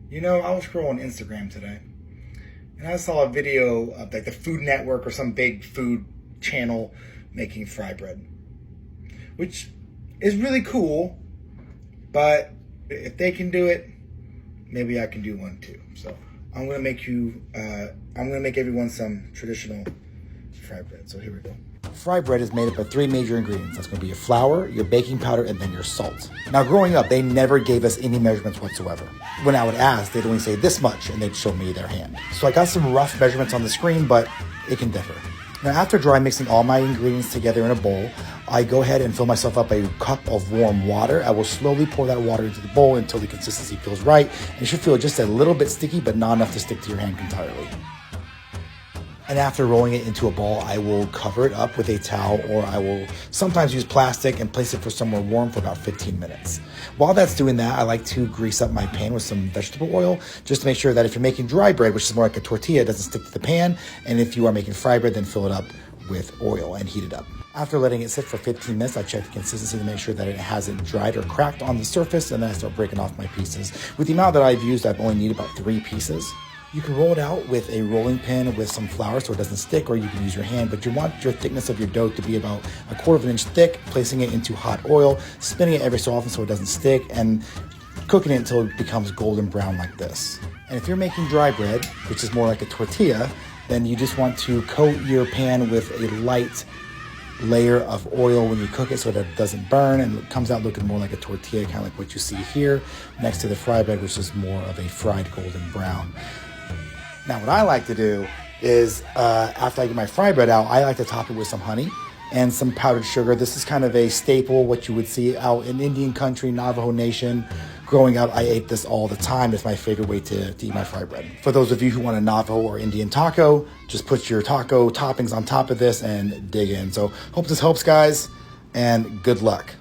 You know, I was scrolling Instagram today, and I saw a video of like the Food Network or some big food channel making fry bread, which is really cool. But if they can do it, maybe I can do one too. So I'm gonna make everyone some traditional fry bread. So here we go. Fry bread is made up of three major ingredients. That's going to be your flour, your baking powder, and then your salt. Now, growing up, they never gave us any measurements whatsoever. When I would ask, they'd only say this much, and they'd show me their hand. So I got some rough measurements on the screen, but it can differ. Now, after dry mixing all my ingredients together in a bowl, I go ahead and fill myself up a cup of warm water. I will slowly pour that water into the bowl until the consistency feels right. And it should feel just a little bit sticky, but not enough to stick to your hand entirely. And after rolling it into a ball, I will cover it up with a towel, or I will sometimes use plastic and place it for somewhere warm for about 15 minutes. While that's doing that, I like to grease up my pan with some vegetable oil, just to make sure that if you're making dry bread, which is more like a tortilla, it doesn't stick to the pan. And if you are making fry bread, then fill it up with oil and heat it up. After letting it sit for 15 minutes, I check the consistency to make sure that it hasn't dried or cracked on the surface, and then I start breaking off my pieces. With the amount that I've used, I've only needed about 3 pieces. You can roll it out with a rolling pin with some flour so it doesn't stick, or you can use your hand, but you want your thickness of your dough to be about 1/4 inch thick, placing it into hot oil, spinning it every so often so it doesn't stick, and cooking it until it becomes golden brown like this. And if you're making dry bread, which is more like a tortilla, then you just want to coat your pan with a light layer of oil when you cook it so that it doesn't burn, and it comes out looking more like a tortilla, kind of like what you see here next to the fry bread, which is more of a fried golden brown. Now, what I like to do is, after I get my fry bread out, I like to top it with some honey and some powdered sugar. This is kind of a staple, what you would see out in Indian country, Navajo Nation. Growing up, I ate this all the time. It's my favorite way to eat my fry bread. For those of you who want a Navajo or Indian taco, just put your taco toppings on top of this and dig in. So hope this helps, guys, and good luck.